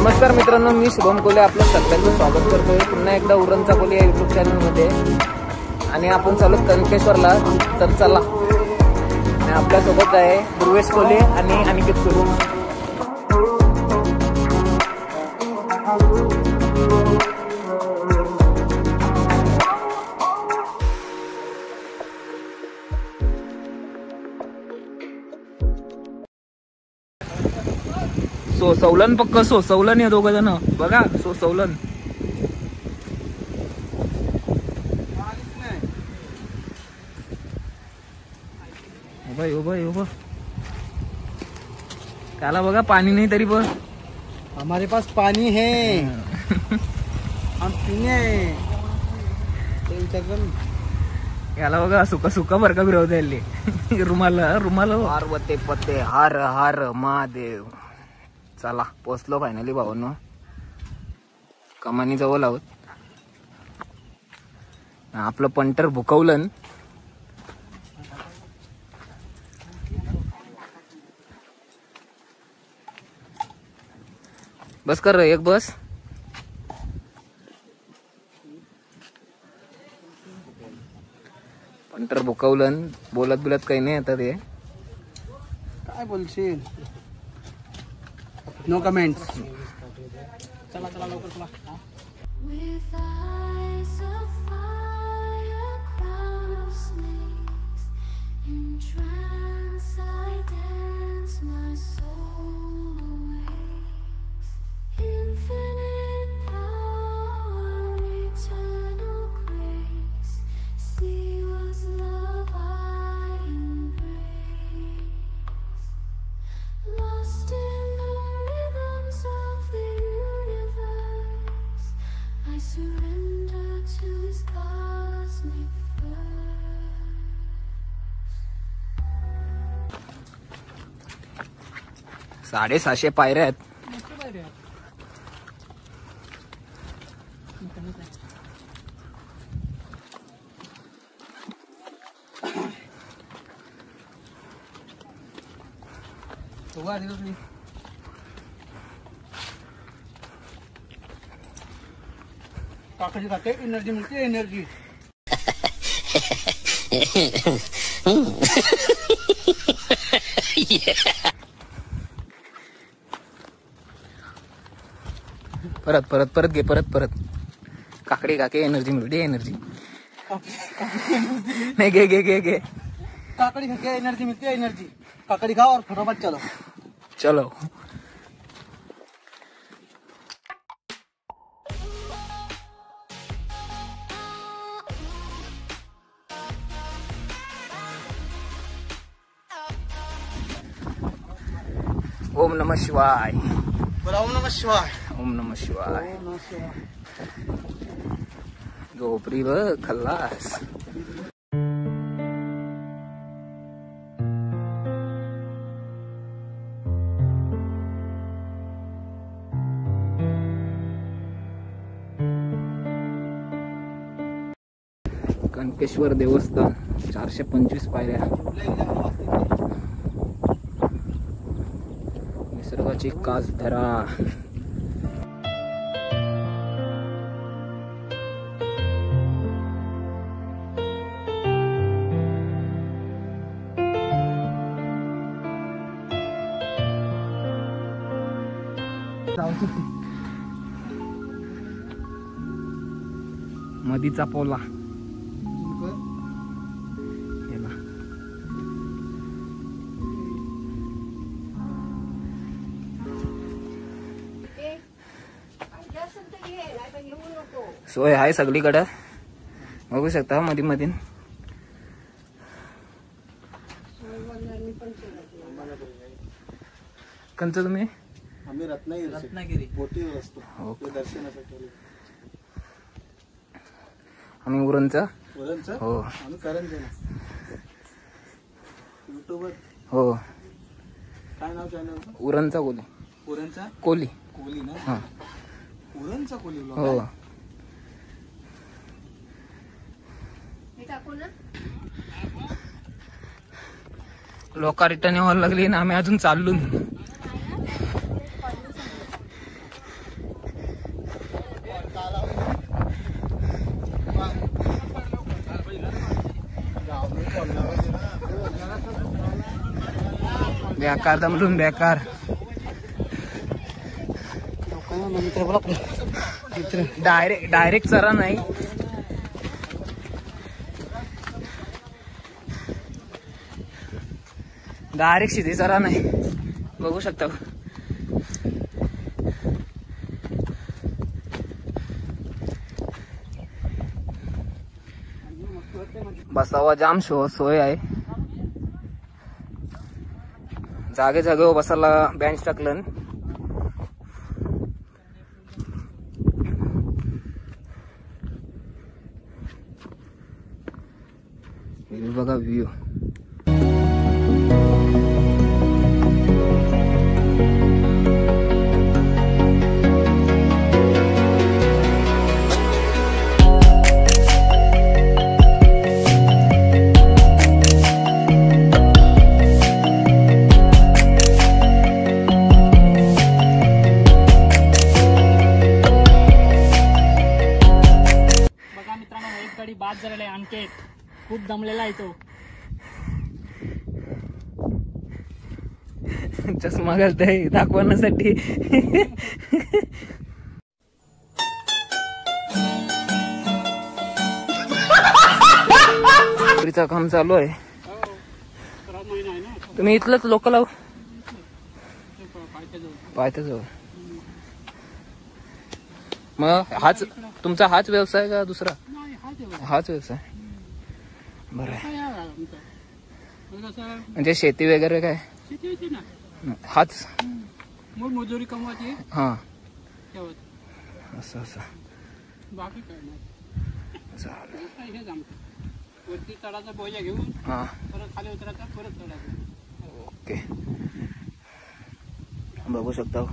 नमस्कार मित्रांनो, मी शुभम कोले आपलं सगळ्यांचं स्वागत करतोय पुन्हा एकदा उरणचा कोले या युट्यूब चॅनलमध्ये. आणि आपण चालू कनकेश्वरला. तर चला, आणि आपल्यासोबत आहे ध्रुवेश कोले आणि अनिकेत कोले. सौलन पक्क सौलन आहे दोघ जण बघा. सौलन उभा त्याला बघा, पाणी नाही तरी पण हमारे पास पानी है. हम पीने याला बघा, सुका बरका फिरवता येईल रुमाल पार्वते पते हार हार महादेव. चला, पोचलो फायनली भावांनो. कमानी जवळ आहोत. आपलं पंटर भुकवलं. बस कर एक बस. पंटर भुकवलं. बोलत काही नाही आता. ते काय बोलशील? No comments. चला लवकर चला. साडे 600 पायऱ्या आहेत. काकडी खाते, एनर्जी मिळते. एनर्जी परत घे. परत काकडी खाके एनर्जी मिळते. एनर्जी नाही. घे काकड़ी खा के एनर्जी मिलती है. एनर्जी काकड़ी खाओ और फटाफट चलो. ओम नमः शिवाय. ओम नमः शिवाय. ओम नमः शिवाय. झोपरी व खल्लास. कनकेश्वर देवस्थान 425 पायऱ्या. निसर्गाची कास धरा. मधीचा पोला. सोय आहे सगळीकडे, बघू शकता. मध्ये कंच तुम्ही. आम्ही रत्नागिरी बोटीवर असतो. दर्शनासाठी. आम्ही उरणचा. हो. आम्ही करंजा. युट्यूबर. हो. काय नाव चॅनलचं? उरणचा कोली. उरणचा कोली ना. हा. उरणचा कोली. हो. लोक रिटर्न यावं लागली ना. आम्ही अजून चाललो. बेकार दमलून बेकार. डायरेक्ट चरा नाही. डायरेक्ट शिधी चरा नाही. बघू शकता बसावा जाम सोय आहे. जागे जागेवर बसायला बेंच टाकलं. बघा व्ह्यू. बाद झालेला आहे. अंकित खूप दमलेला आहे तो. चष्मा घालतोय दाखवण्यासाठी. काम चालू आहे. तुम्ही इथलंच लोकल आहो. पायथ्याजवळ. मग तुमचा हाच व्यवसाय का दुसरा? हाच व्यवसाय. बरं आहे. म्हणजे शेती वगैरे काय? हाच मजुरी कमवायची. हा असं बाकी काय नाही. वरती चढाचा बोजा घेऊन परत खाली उतरायचा, परत चढायचा. ओके. बघू शकता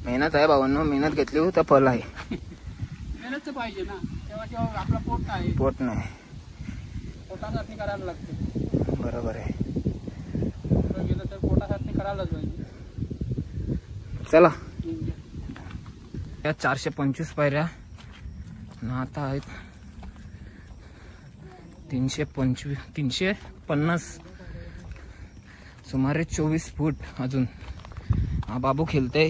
मेहनत आहे भावांनो. मेहनत घेतली हो तर फल आहे. मेहनत तर पाहिजे ना. तेव्हा आपला पोट नाही. पोट नाही. पोटासाठी करायला लागते. बरोबर आहे. गेलं तर पोटासाठी करायलाच पाहिजे. चला. या 425 पायऱ्या ना आता आहेत 350. सुमारे 24 फूट. अजून हा बाबू खेळते.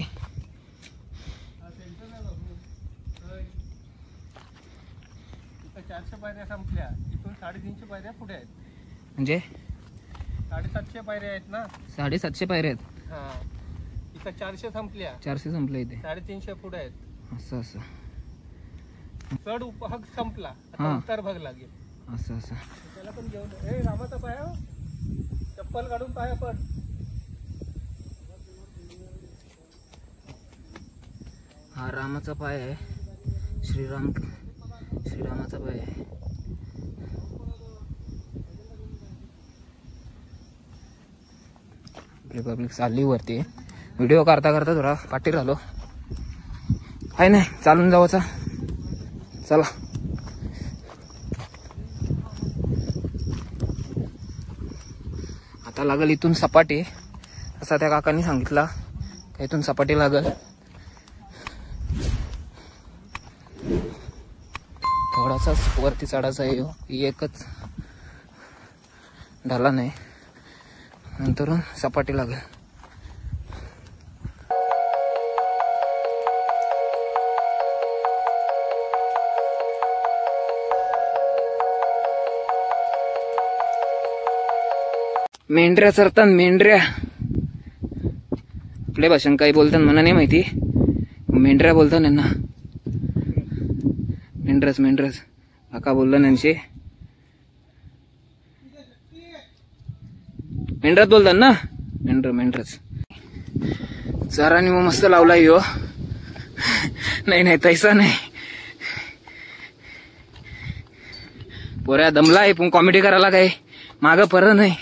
पायऱ्या संपल्या. इथून 350 पायऱ्या पुढे आहेत. म्हणजे 750 पायऱ्या आहेत ना. 750 पायऱ्या आहेत. हा. इथं 400 संपल्या. 400 संपल्या इथे. 350 पुढे आहेत. असं चढ उपभाग संपला. हा. उत्तर भाग लागेल. असं त्याला पण घेऊन रामाचा पाय. चप्पल काढून पाया पण. हा रामाचा पाय आहे. श्रीरामाचा पाय आहे. पब्लिक चालली वरती. व्हिडिओ करता करता थोडा पाठी राहिलो. आहे नाही चालून जावाचा. चला. आता लागल इथून सपाटी. असा त्या काकांनी सांगितला का इथून सपाटी लागल. थोडासाच वरती चढायचा आहे. एकच ढाला नाही. नंतर सपाटी लागेल. मेंढऱ्या चरतात. मेंढऱ्या आपल्या भाषेत काही बोलतात मला नाही माहिती. मेंढऱ्या बोलतात यांना. मेंढरच काका बोलला त्यांचे. मेंढरात बोलतात ना. मेंढरच. चाराने मस्त लावलाय हो. नाही तैसा नाही. पोऱ्या दमलाय पण कॉमेडी करायला काय माग परत नाही.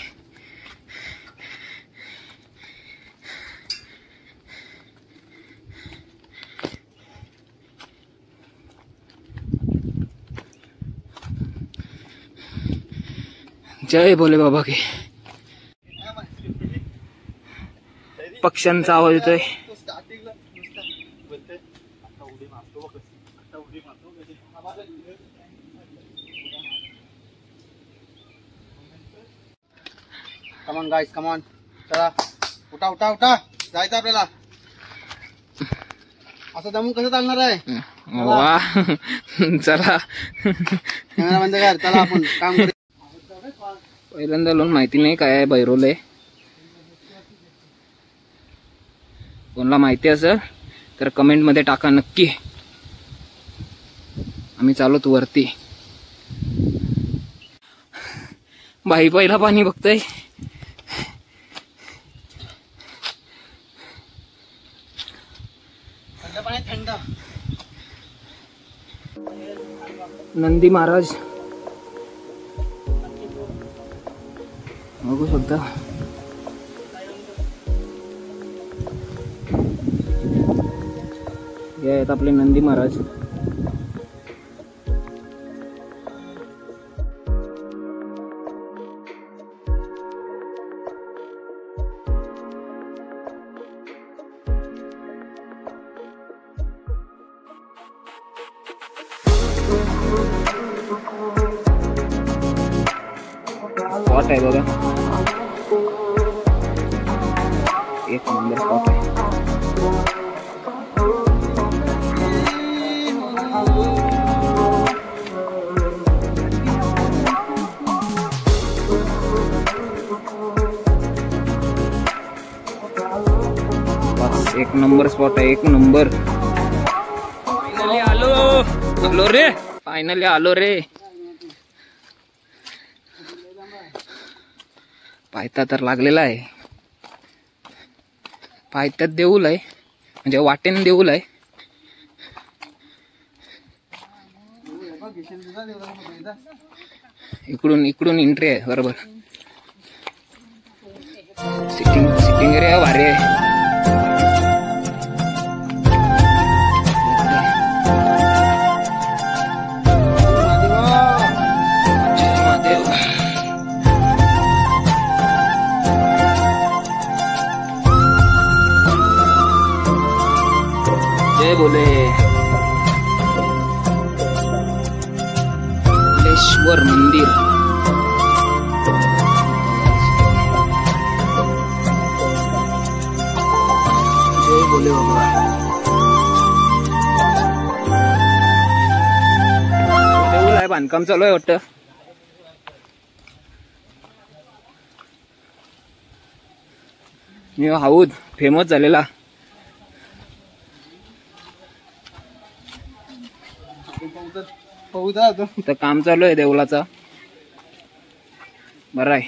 जय भोले बाबा की. पक्ष्यांचा आवाज येतोय. Come on guys, come on. चला. उठा उठा उठा, जायचं आपल्याला. असं दमून कसं चालणार आहे? वा चला कॅमेरा बंद कर, चला आपण काम करू. पहिल्यांदा लोन माहिती नाही काय आहे बैरोले. कोणाला माहिती असेल तर कमेंट मध्ये टाका नक्की. आम्ही चालवतो वरती. बाई पहिला पाणी बघतोय. थंड पाणी, थंड. नंदी महाराज बघू शकता. हे आहेत आपले नंदी महाराज. स्पॉट आहे बघा, एक नंबर स्पॉट आहे. बस एक नंबर स्पॉट आहे, एक नंबर. फायनली आलो रे, फायनली आलो रे. पायथा तर लागलेला आहे. पायथ्यात देऊल आहे, म्हणजे वाटेन देऊल आहे. इकडून एंट्री आहे बरोबर. सिटिंग एरिया भारी आहे. जय बोले कपिलेश्वर मंदिर. जय बोले बाबा. देऊळ आहे, बांधकाम चालू आहे वाटतं. मी हाऊद फेमस झालेला. तर काम चालू आहे देवलाचा. बरं आहे.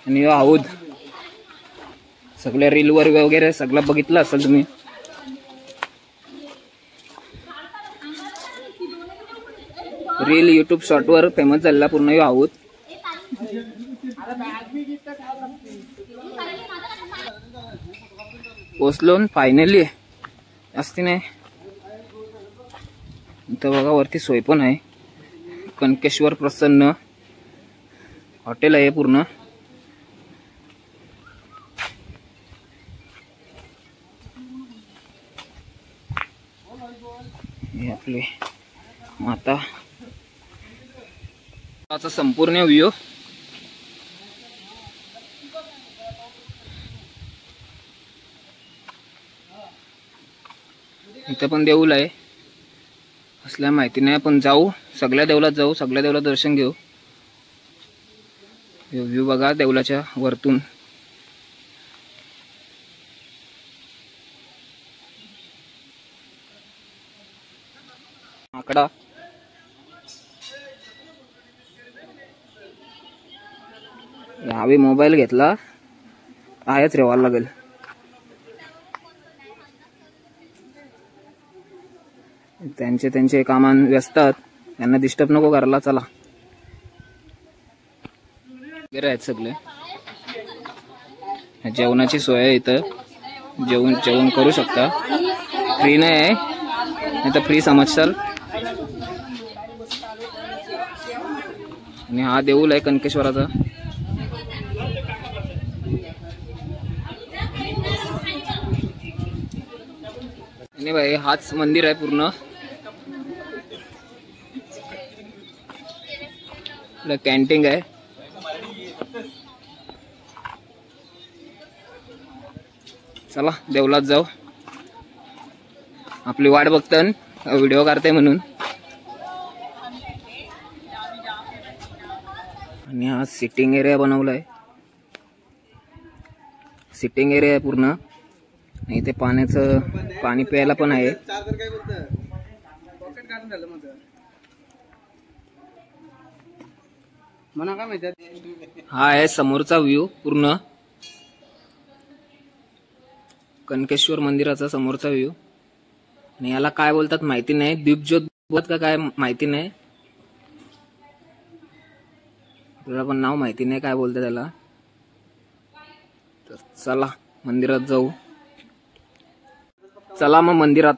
आणि हाऊद सगळ्या रील वर वगैरे सगळं बघितलं असेल तुम्ही. रील युट्यूब शॉर्ट वर फेमस झालेला पूर्ण हाऊद. पोचलो फायनली. असते नाही इथं बघा, वरती सोय पण आहे. कनकेश्वर प्रसन्न हॉटेल आहे पूर्ण. हे आपले माता संपूर्ण व्ह्यू. इथं पण देऊळ आहे. असल्या माहिती नाही, पण जाऊ सगळ्या देवळात जाऊ, सगळ्या देवळात दर्शन घेऊ. व्ह्यू बघा देवळाच्या वरतून. आकडा यावेळी मोबाईल घेतला आहेच रेवायला लागेल. त्यांचे कामात व्यस्त आहेत, त्यांना डिस्टर्ब नको करायला. चला वगैरे आहेत सगळे. जेवणाची सोय आहे इथं. जेवण करू शकता. फ्री नाही आहे, नाही तर फ्री समजशाल. आणि हा देऊळ आहे कनकेश्वराचा. आणि भाई हाच मंदिर आहे पूर्ण. कॅन्टीन आहे. चला देवलात जाऊ. आपली वाट बघतन व्हिडिओ काढते म्हणून. आणि हा सिटिंग एरिया बनवलाय. सिटिंग एरिया आहे पूर्ण. इथे पाणी प्यायला पण आहे. हा आहे समोरचा व्ह्यू पूर्ण कनकेश्वर मंदिराचा समोरचा व्ह्यू. आणि याला काय बोलतात माहिती नाही. दीपज्योत बोलतात का काय माहिती नाही. आपल्याला पण नाव माहिती नाही काय बोलतात त्याला. तर चला मंदिरात जाऊ. चला मग मंदिरात.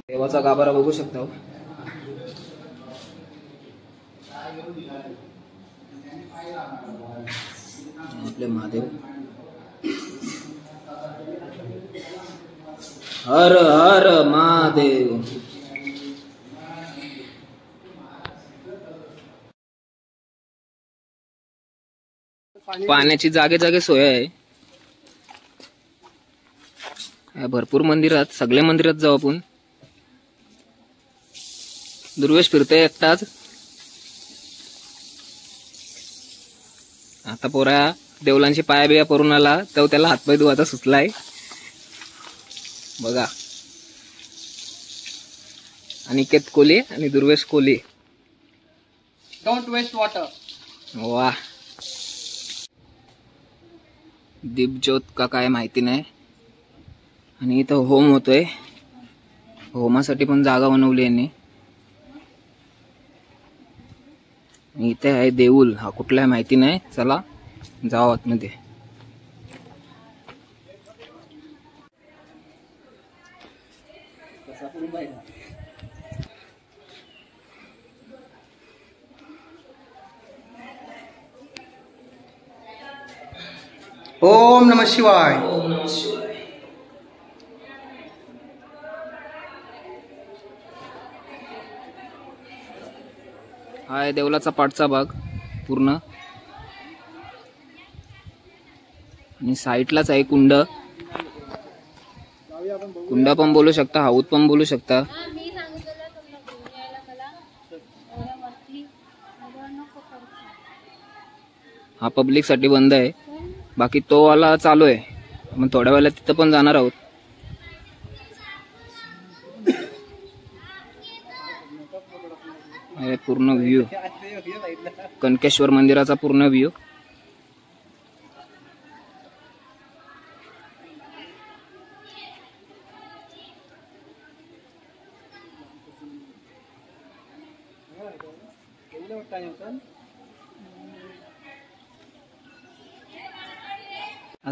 देवाचा गाभारा बघू शकता. आपले महादेव. हर हर महादेव. पाण्याची जागे जागे सोय आहे. भरपूर मंदिरात, सगळे मंदिरात जाऊ आपण. दुर्वेश फिरतोय एकटाच. आता पोरा देवलांची पाया बिया परून आला तर त्याला हातपाय धुवायचा सुचलाय बघा. अनिकेत कोले आणि Durvesh Kole. Don't waste water. वा. दीपज्योत का काय माहिती नाही. आणि इथं होम होतोय. होमासाठी पण जागा बनवली यांनी. इथे आहे देऊळ. हा कुठला आहे माहिती नाही. चला जाऊ आतमध्ये. ओम नमः शिवाय. ओम नमः शिवाय. हा आहे देवलाचा पाठचा भाग पूर्ण. आणि साईडलाच आहे कुंड. कुंड पण बोलू शकता, हौद पण बोलू शकता. हा पब्लिक साठी बंद आहे. बाकी तो वाला चालू आहे. मग थोड्या वेळेला तिथं पण जाणार आहोत. पूर्ण व्ह्यू कनकेश्वर मंदिराचा पूर्ण व्ह्यू.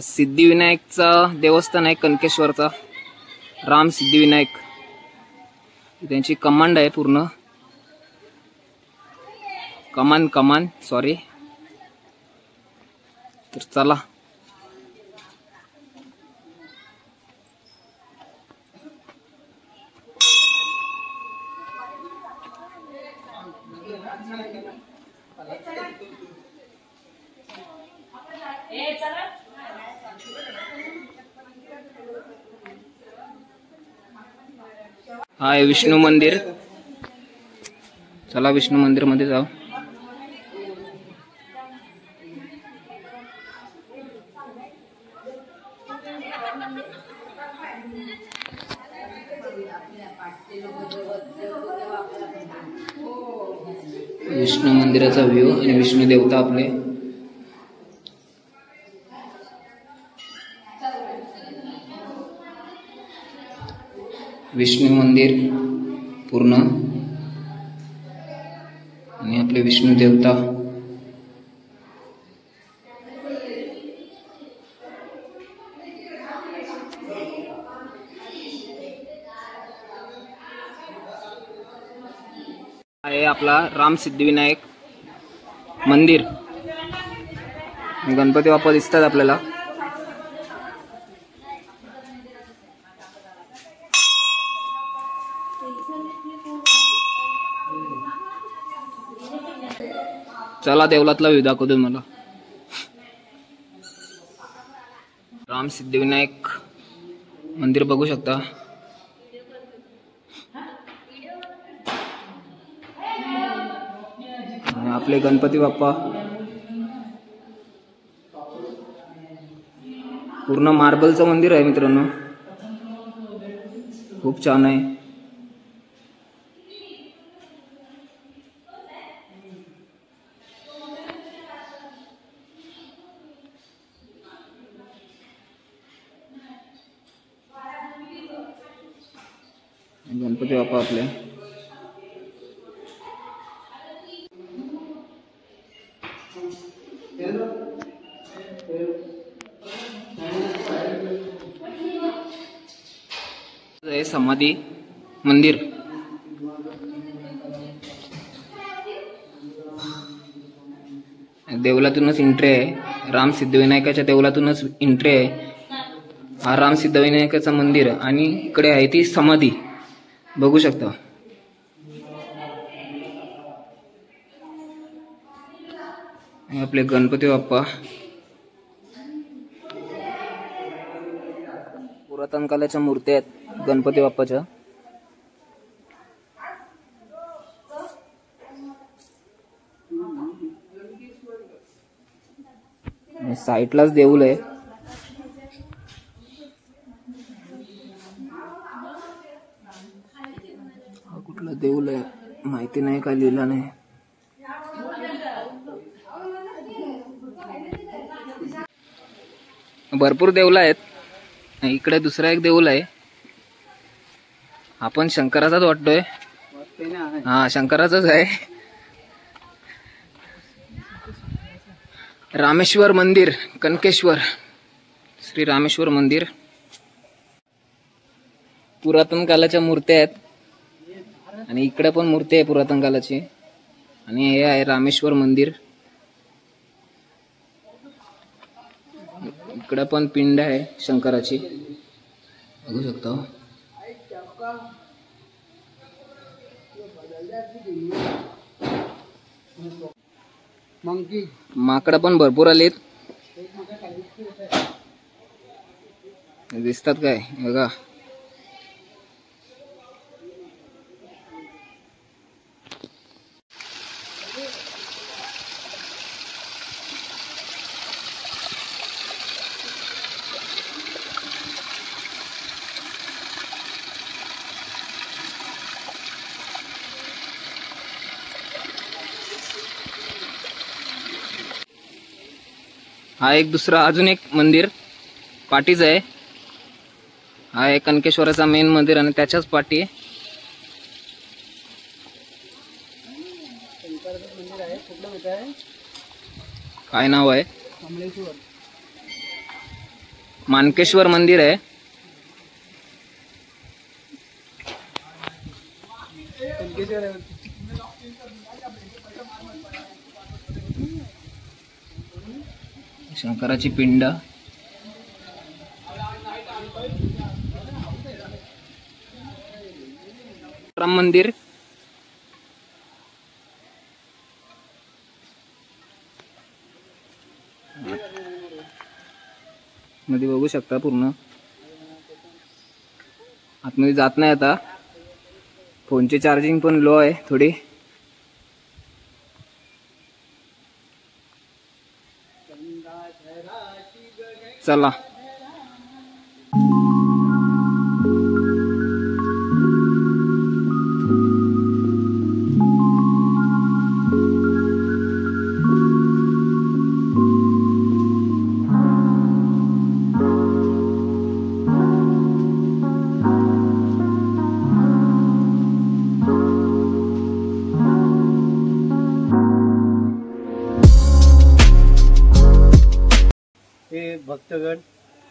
सिद्धिविनायकचा देवस्थान आहे कनकेश्वरचा. राम सिद्धिविनायक त्यांची कमांड आहे पूर्ण. कमान सॉरी. तर चला हा आहे विष्णू मंदिर. चला विष्णू मंदिर मध्ये जाऊ. विष्णू मंदिराचा व्ह्यू आणि विष्णू देवता आपले. विष्णू मंदिर पूर्ण आणि आपले विष्णू देवता. आपला राम सिद्धिविनायक मंदिर. गणपती बाप्पा दिसतात आपल्याला. चला देवलातला व्ह्यू दाखवतो मला. राम सिद्धिविनायक मंदिर बघू शकता. आणि आपले गणपती बाप्पा पूर्ण मार्बलचं मंदिर आहे मित्रांनो. खूप छान आहे. गणपती बाप्पा आपले समाधी मंदिर. देवलातूनच एंट्री आहे. राम सिद्धिविनायकाच्या देवलातूनच एंट्री आहे. हा राम सिद्धिविनायकाचं मंदिर आणि इकडे आहे ती समाधी बघू शकता. आपले गणपती बाप्पा पुरातन काळाच्या मूर्ती आहेत गणपती बाप्पाच्या. साईडलाच देऊळ आहे. हा कुठला देऊळ आहे माहिती नाही, काय लिहिलं नाही. भरपूर देऊळ आहेत. इकडे दुसरा एक देऊळ आहे. आपण शंकराचाच वाटतोय. हा शंकराचाच आहे. रामेश्वर मंदिर कनकेश्वर, श्री रामेश्वर मंदिर. पुरातन काळाच्या मूर्त्या आहेत आणि इकडे पण मूर्ती आहे पुरातन काळाची. आणि हे आहे रामेश्वर मंदिर. इकडे पण पिंड आहे शंकराची बघू शकता. माकडं पण भरपूर आलेत दिसतात काय बघा. हा एक दुसरा अजून एक मंदिर पाठीच आहे. हा आहे कनकेश्वराचा मेन मंदिर आणि त्याच्याच पाठी काय नाव आहे, मानकेश्वर मंदिर आहे. शंकराची पिंड. राम मंदिर. मध्ये बघू शकता पूर्ण. आतमध्ये जात नाही आता. फोनची चार्जिंग पण लो आहे थोडी. चला भक्तगण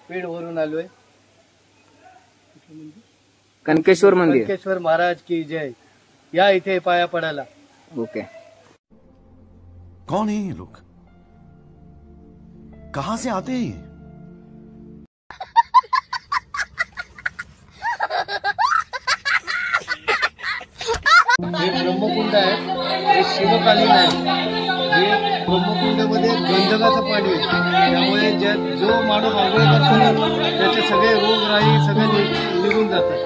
पेड वरून आलोय. कनकेश्वर मंदिर. कनकेश्वर महाराज की जय. या इथे पाया पडायला. ओके. कौन है ये लोग? कहां से आते हैं ये? हे ब्रह्मकुंड आहे, हे शिवकालीन आहे. हे ब्रह्मकुंडामध्ये गंधकाचं पाणी आहे. त्यामुळे जो माणूस आंघोळ करतो ना त्याचे सगळे रोगराई सगळे निघून जातात.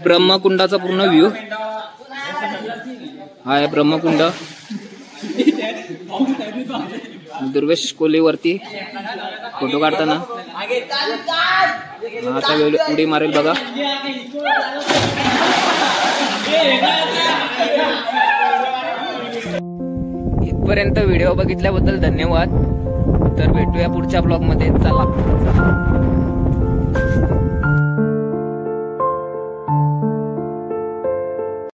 ब्रह्मकुंडाचा पूर्ण व्ह्यू हा आहे. ब्रह्मकुंड दुर्वेश कोलीवरती फोटो काढताना आता उडी मारेल बघा. इथपर्यंत व्हिडिओ बघितल्याबद्दल धन्यवाद. तर भेटूया पुढच्या ब्लॉग मध्ये. चला.